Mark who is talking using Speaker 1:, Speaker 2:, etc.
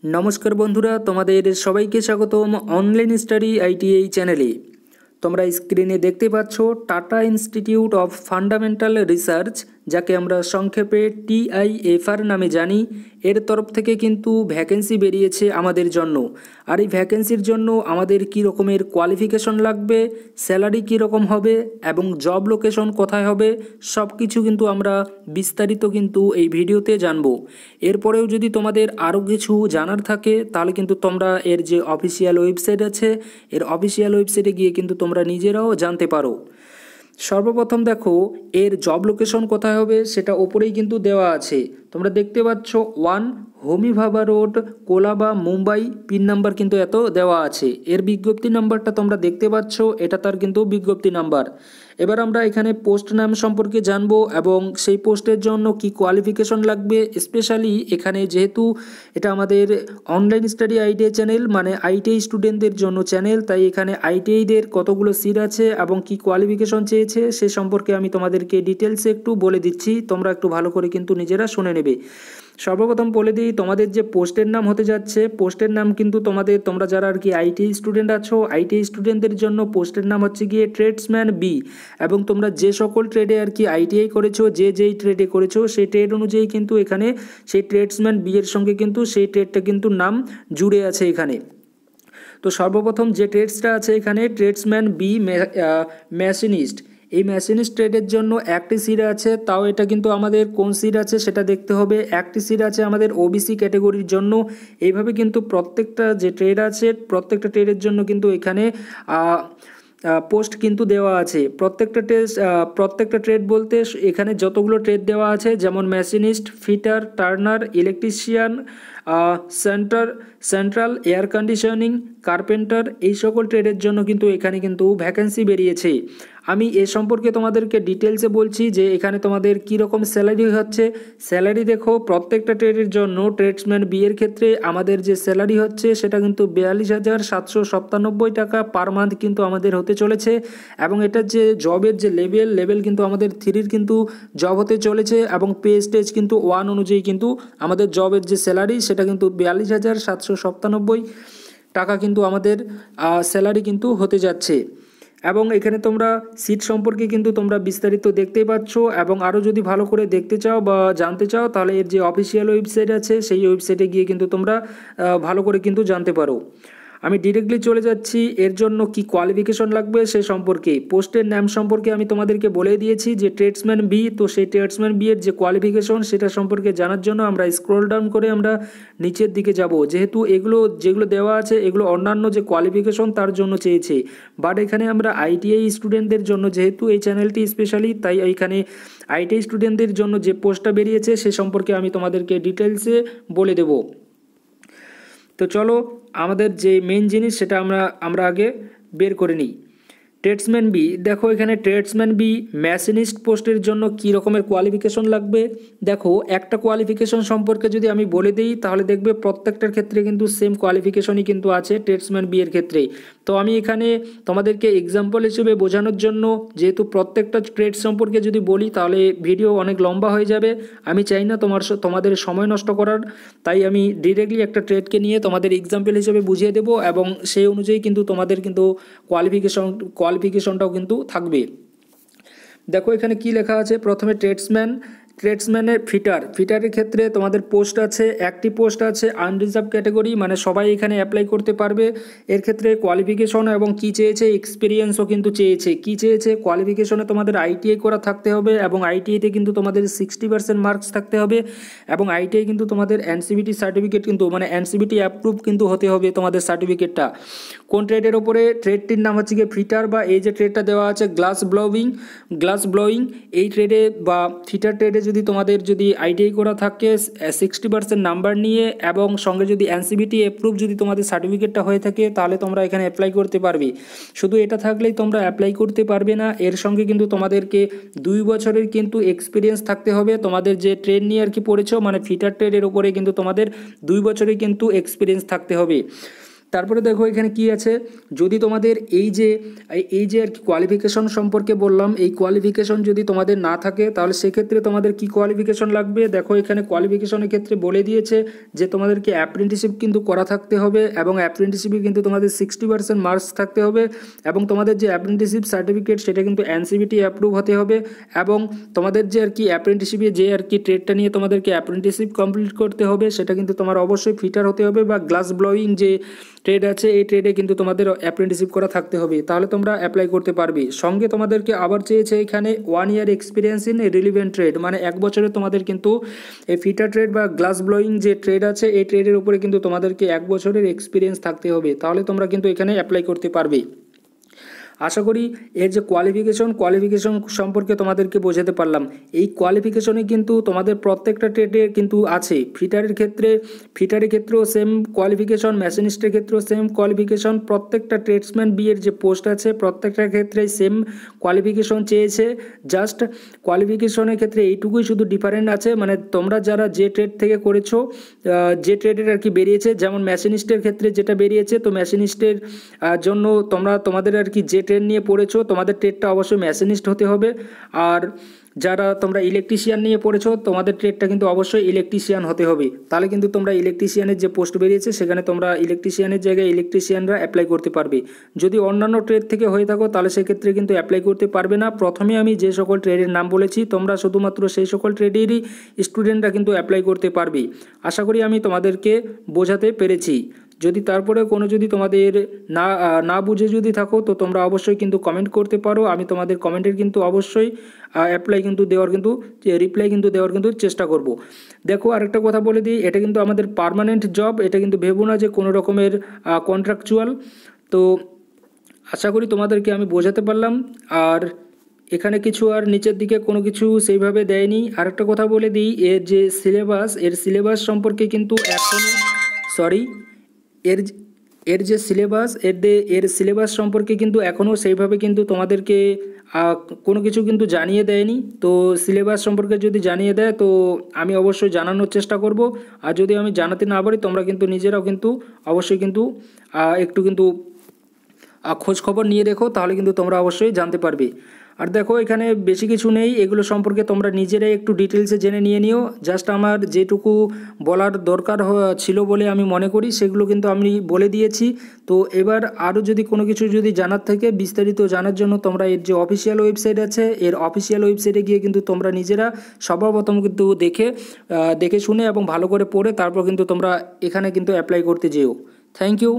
Speaker 1: নমস্কার বন্ধুরা, তোমাদের সবাইকে স্বাগতম অনলাইন স্টাডি আইটিআই চ্যানেলে। তোমরা স্ক্রিনে দেখতে পাচ্ছ tata institute of fundamental research, যাকে আমরা সংক্ষেপে TIFR নামে জানি, এর তরফ থেকে কিন্তু ভ্যাকেন্সি বেরিয়েছে আমাদের জন্য। আর এই ভ্যাকেন্সির জন্য আমাদের কী রকমের কোয়ালিফিকেশন লাগবে, স্যালারি কী রকম হবে এবং জব লোকেশন কোথায় হবে, সব কিছু কিন্তু আমরা বিস্তারিত কিন্তু এই ভিডিওতে জানবো। এরপরেও যদি তোমাদের আরও কিছু জানার থাকে তাহলে কিন্তু তোমরা এর যে অফিসিয়াল ওয়েবসাইট আছে, এর অফিসিয়াল ওয়েবসাইটে গিয়ে কিন্তু তোমরা নিজেরাও জানতে পারো। সর্বপ্রথম দেখো এর জব লোকেশন কোথায় হবে, সেটা ওপরেই কিন্তু দেওয়া আছে। তোমরা দেখতে পাচ্ছ 1 হোমি ভাবা road, Colaba, Mumbai. Pin number কিন্তু এত দেওয়া আছে। এর বিজ্ঞপ্তি নাম্বারটা তোমরা দেখতে পাচ্ছ, এটা তার কিন্তু বিজ্ঞপ্তি নাম্বার। এবার আমরা এখানে পোস্ট নাম সম্পর্কে জানবো এবং সেই পোস্টের জন্য কি কোয়ালিফিকেশন লাগবে। স্পেশালি এখানে যেহেতু এটা আমাদের অনলাইন স্টাডি আইটিআই চ্যানেল, মানে আইটিআই স্টুডেন্টদের জন্য চ্যানেল, তাই এখানে আইটিআইদের কতগুলো সিট আছে এবং কি কোয়ালিফিকেশন চেয়েছে সে সম্পর্কে আমি তোমাদেরকে ডিটেলসে একটু বলে দিচ্ছি। তোমরা একটু ভালো করে কিন্তু নিজেরা শুনে নেবে। সর্বপ্রথম বলে দিই, তোমাদের যে পোস্টের নাম হতে যাচ্ছে, পোস্টের নাম কিন্তু তোমরা যারা আর কি আইটিআই স্টুডেন্ট আছো, আইটিআই স্টুডেন্টদের জন্য পোস্টের নাম হচ্ছে গিয়ে ট্রেডসম্যান বি। এবং তোমরা যে সকল ট্রেডে আর কি আইটিআই করেছো, যেই ট্রেডে করেছো সেই ট্রেড অনুযায়ী কিন্তু এখানে সেই ট্রেডসম্যান বি এর সঙ্গে কিন্তু সেই ট্রেডটা কিন্তু নাম জুড়ে আছে এখানে। তো সর্বপ্রথম যে ট্রেডসটা আছে এখানে ট্রেডসম্যান বি মেশিনিস্ট। এই মেশিনিস্ট ট্রেডের জন্য একটি সিট আছে, তাও এটা কিন্তু আমাদের কোন সিট আছে সেটা দেখতে হবে। একটি সিট আছে আমাদের ওবিসি ক্যাটাগরির জন্য। এইভাবে কিন্তু প্রত্যেকটা যে ট্রেড আছে, প্রত্যেকটা ট্রেডের জন্য কিন্তু এখানে পোস্ট কিন্তু দেওয়া আছে। প্রত্যেকটা ট্রেড বলতে এখানে যতগুলো ট্রেড দেওয়া আছে, যেমন machinist, fitter, turner, electrician, central air conditioning, carpenter, এই সকল ট্রেডের জন্য কিন্তু এখানে কিন্তু ভ্যাকেন্সি বেরিয়েছে। আমি এ সম্পর্কে তোমাদেরকে ডিটেলসে বলছি যে এখানে তোমাদের কীরকম স্যালারি হচ্ছে। স্যালারি দেখো, প্রত্যেকটা ট্রেডের জন্য ট্রেডসম্যান বি এর ক্ষেত্রে আমাদের যে স্যালারি হচ্ছে সেটা কিন্তু 42,797 টাকা পার মান্থ কিন্তু আমাদের হতে চলেছে। এবং এটার যে জবের যে লেভেল কিন্তু আমাদের 3 কিন্তু জব হতে চলেছে এবং পে স্টেজ কিন্তু 1 অনুযায়ী কিন্তু আমাদের জবের যে স্যালারি সেটা কিন্তু 42,797 টাকা কিন্তু আমাদের স্যালারি কিন্তু হতে যাচ্ছে। এবং এখানে তোমরা সিট সম্পর্কে কিন্তু তোমরা বিস্তারিত দেখতেই পাচ্ছ। এবং আরও যদি ভালো করে দেখতে চাও বা জানতে চাও তাহলে এর যে অফিসিয়াল ওয়েবসাইট আছে সেই ওয়েবসাইটে গিয়ে কিন্তু তোমরা ভালো করে কিন্তু জানতে পারো। আমি ডিরেক্টলি চলে যাচ্ছি এর জন্য কি কোয়ালিফিকেশন লাগবে সে সম্পর্কে। পোস্টের নাম সম্পর্কে আমি তোমাদেরকে বলে দিয়েছি যে ট্রেডসম্যান বি। তো সেই ট্রেডসম্যান বি এর যে কোয়ালিফিকেশন সেটা সম্পর্কে জানার জন্য আমরা স্ক্রল ডাউন করে আমরা নিচের দিকে যাব। যেহেতু যেগুলো দেওয়া আছে এগুলো অন্যান্য যে কোয়ালিফিকেশন তার জন্য চেয়েছে, বাট এখানে আমরা আইটিআই স্টুডেন্টদের জন্য, যেহেতু এই চ্যানেলটি স্পেশালি, তাই এইখানে আইটিআই স্টুডেন্টদের জন্য যে পোস্টটা বেরিয়েছে সে সম্পর্কে আমি তোমাদেরকে ডিটেলসে বলে দেবো। তো চলো আমাদের যে মেন জিনিস সেটা আমরা আগে বের করে নিই। ট্রেডসম্যান বি, দেখো এখানে ট্রেডসম্যান বি মেশিনিস্ট পোস্টের জন্য কী রকমের কোয়ালিফিকেশন লাগবে। দেখো একটা কোয়ালিফিকেশন সম্পর্কে যদি আমি বলে দিই তাহলে দেখবে প্রত্যেকটার ক্ষেত্রে কিন্তু সেম কোয়ালিফিকেশনই কিন্তু আছে ট্রেডসম্যান বি এর ক্ষেত্রে। তো আমি এখানে তোমাদেরকে এক্সাম্পল হিসেবে বোঝানোর জন্য, যেহেতু প্রত্যেকটা ট্রেড সম্পর্কে যদি বলি তাহলে ভিডিও অনেক লম্বা হয়ে যাবে, আমি চাই না তোমাদের সময় নষ্ট করার, তাই আমি ডিরেক্টলি একটা ট্রেডকে নিয়ে তোমাদের এক্সাম্পল হিসেবে বুঝিয়ে দেবো এবং সেই অনুযায়ী কিন্তু তোমাদের কিন্তু কোয়ালিফিকেশনটাও কিন্তু থাকবে। দেখো এখানে কি লেখা আছে। প্রথমে ট্রেডসম্যানের ফিটারের ক্ষেত্রে তোমাদের পোস্ট আছে, একটি পোস্ট আছে আনরিজার্ভ ক্যাটাগরি, মানে সবাই এখানে অ্যাপ্লাই করতে পারবে। এর ক্ষেত্রে কোয়ালিফিকেশন এবং কি চেয়েছে, এক্সপিরিয়েন্সও কিন্তু চেয়েছে। কি চেয়েছে, কোয়ালিফিকেশনে তোমাদের আইটিআই করা থাকতে হবে এবং আইটিআইতে কিন্তু তোমাদের 60% মার্কস থাকতে হবে এবং আইটিআই কিন্তু তোমাদের এনসিবিটি সার্টিফিকেট কিন্তু, মানে এনসিবিটি অ্যাপ্রুভ কিন্তু হতে হবে তোমাদের সার্টিফিকেটটা। কোন ট্রেডের ওপরে, ট্রেডটির নাম হচ্ছে গিয়ে ফিটার, বা এই যে ট্রেডটা দেওয়া আছে গ্লাস ব্লোয়িং, এই ট্রেডে বা ফিটার ট্রেডে যদি তোমাদের আইটিআই করা থাকে 60% নাম্বার নিয়ে এবং সঙ্গে যদি এনসিবিটি অ্যাপ্রুভ যদি তোমাদের সার্টিফিকেটটা হয়ে থাকে তাহলে তোমরা এখানে অ্যাপ্লাই করতে পারবে। শুধু এটা থাকলেই তোমরা অ্যাপ্লাই করতে পারবে না, এর সঙ্গে কিন্তু তোমাদেরকে 2 বছরের কিন্তু এক্সপিরিয়েন্স থাকতে হবে। তোমাদের যে ট্রেড নিয়ে আর কি পড়েছো, মানে ফিটার ট্রেডের ওপরে কিন্তু তোমাদের 2 বছরের কিন্তু এক্সপিরিয়েন্স থাকতে হবে। তারপরে দেখো এখানে কি আছে, যদি তোমাদের এই যে আর কি কোয়ালিফিকেশন সম্পর্কে বললাম, এই কোয়ালিফিকেশন যদি তোমাদের না থাকে তাহলে সেক্ষেত্রে তোমাদের কি কোয়ালিফিকেশন লাগবে। দেখো এখানে কোয়ালিফিকেশনের ক্ষেত্রে বলে দিয়েছে যে তোমাদেরকে অ্যাপ্রেন্টিসশিপ কিন্তু করা থাকতে হবে, এবং অ্যাপ্রেন্টিসশিপে কিন্তু তোমাদের 60% মার্কস থাকতে হবে, এবং তোমাদের যে অ্যাপ্রেন্টিসশিপ সার্টিফিকেট সেটা কিন্তু এনসিভিটি অ্যাপ্রুভ হতে হবে, এবং তোমাদের যে আর কি অ্যাপ্রেন্টিসশিপে যে আর কি ট্রেডটা নিয়ে তোমাদেরকে অ্যাপ্রেন্টিসশিপ কমপ্লিট করতে হবে সেটা কিন্তু তোমার অবশ্যই ফিটার হতে হবে, বা গ্লাস ব্লোয়িং যে ট্রেড আছে এই ট্রেডে কিন্তু তোমাদের অ্যাপ্রেন্টিসশিপ করা থাকতে হবে, তাহলে তোমরা অ্যাপ্লাই করতে পারবে। সঙ্গে তোমাদেরকে আবার চেয়েছে এখানে 1 year experience in relevant trade, মানে 1 বছরে তোমাদের কিন্তু এই ফিটার ট্রেড বা গ্লাস ব্লোয়িং যে ট্রেড আছে এই ট্রেডের উপরে কিন্তু তোমাদেরকে 1 বছরের এক্সপিরিয়েন্স থাকতে হবে, তাহলে তোমরা কিন্তু এখানে অ্যাপ্লাই করতে পারবে। আশা করি এর যে কোয়ালিফিকেশন সম্পর্কে তোমাদেরকে বোঝাতে পারলাম। এই কোয়ালিফিকেশনে কিন্তু তোমাদের প্রত্যেকটা ট্রেডে কিন্তু আছে। ফিটারের ক্ষেত্রেও সেম কোয়ালিফিকেশন, মেশিনিস্টের ক্ষেত্রেও সেম কোয়ালিফিকেশন, প্রত্যেকটা ট্রেডসম্যান বিয়ের যে পোস্ট আছে প্রত্যেকটার ক্ষেত্রেই সেম কোয়ালিফিকেশন চেয়েছে। জাস্ট কোয়ালিফিকেশনের ক্ষেত্রে এইটুকুই শুধু ডিফারেন্ট আছে, মানে তোমরা যারা যে ট্রেড থেকে করেছো, যে ট্রেডের আর কি বেরিয়েছে, যেমন মেশিনিস্টের ক্ষেত্রে যেটা বেরিয়েছে, তো মেশিনিস্টের জন্য তোমাদের আর কি যে ট্রেড নিয়ে পড়েছো তোমাদের ট্রেডটা অবশ্যই মেশিনিস্ট হতে হবে, আর যারা তোমরা ইলেকট্রিশিয়ান নিয়ে পড়েছো তোমাদের ট্রেডটা কিন্তু অবশ্যই ইলেকট্রিশিয়ান হতে হবে, তাহলে কিন্তু তোমরা ইলেকট্রিশিয়ানের যে পোস্ট বেরিয়েছে সেখানে তোমরা ইলেকট্রিশিয়ানের জায়গায় ইলেকট্রিশিয়ানরা অ্যাপ্লাই করতে পারবে। যদি অন্যান্য ট্রেড থেকে হয়ে থাকো তাহলে সেক্ষেত্রে কিন্তু অ্যাপ্লাই করতে পারবে না। প্রথমে আমি যে সকল ট্রেডের নাম বলেছি তোমরা শুধুমাত্র সেই সকল ট্রেডেরই স্টুডেন্টরা কিন্তু অ্যাপ্লাই করতে পারবে। আশা করি আমি তোমাদেরকে বোঝাতে পেরেছি। যদি তারপরে কোনো যদি তোমাদের না বুঝে যদি থাকো তো তোমরা অবশ্যই কিন্তু কমেন্ট করতে পারো, আমি তোমাদের কমেন্টের কিন্তু অবশ্যই রিপ্লাই কিন্তু দেওয়ার কিন্তু চেষ্টা করব। দেখো আরেকটা কথা বলে দিই, এটা কিন্তু আমাদের পার্মানেন্ট জব, এটা কিন্তু ভেবো না যে কোনো রকমের কন্ট্রাকচুয়াল। তো আশা করি তোমাদেরকে আমি বোঝাতে পারলাম। আর এখানে কিছু আর নিচের দিকে কোনো কিছু সেইভাবে দেয়নি। আরেকটা কথা বলে দিই, এর সিলেবাস সম্পর্কে কিন্তু এখনও এর সিলেবাস সম্পর্কে কিন্তু এখনও সেইভাবে কিন্তু তোমাদেরকে কোনো কিছু কিন্তু জানিয়ে দেয়নি। তো সিলেবাস সম্পর্কে যদি জানিয়ে দেয় তো আমি অবশ্যই জানানোর চেষ্টা করব, আর যদি আমি জানাতে না পারি তোমরা কিন্তু নিজেরাও কিন্তু অবশ্যই কিন্তু একটু কিন্তু খোঁজ খবর নিয়ে দেখো, তাহলে কিন্তু তোমরা অবশ্যই জানতে পারবে। আর দেখো এখানে বেশি কিছু নেই, এগুলো সম্পর্কে তোমরা নিজেরাই একটু ডিটেলসে জেনে নিও। জাস্ট আমার যেটুকু বলার দরকার ছিল বলে আমি মনে করি সেগুলো কিন্তু আমি বলে দিয়েছি। তো এবার আরও যদি কোনো কিছু যদি জানার থেকে বিস্তারিত জানার জন্য তোমরা এর যে অফিসিয়াল ওয়েবসাইট আছে এর অফিসিয়াল ওয়েবসাইটে গিয়ে কিন্তু তোমরা নিজেরা সর্বপ্রথম কিন্তু দেখে শুনে এবং ভালো করে পড়ে তারপর কিন্তু তোমরা এখানে কিন্তু অ্যাপ্লাই করতে যেও। Thank you.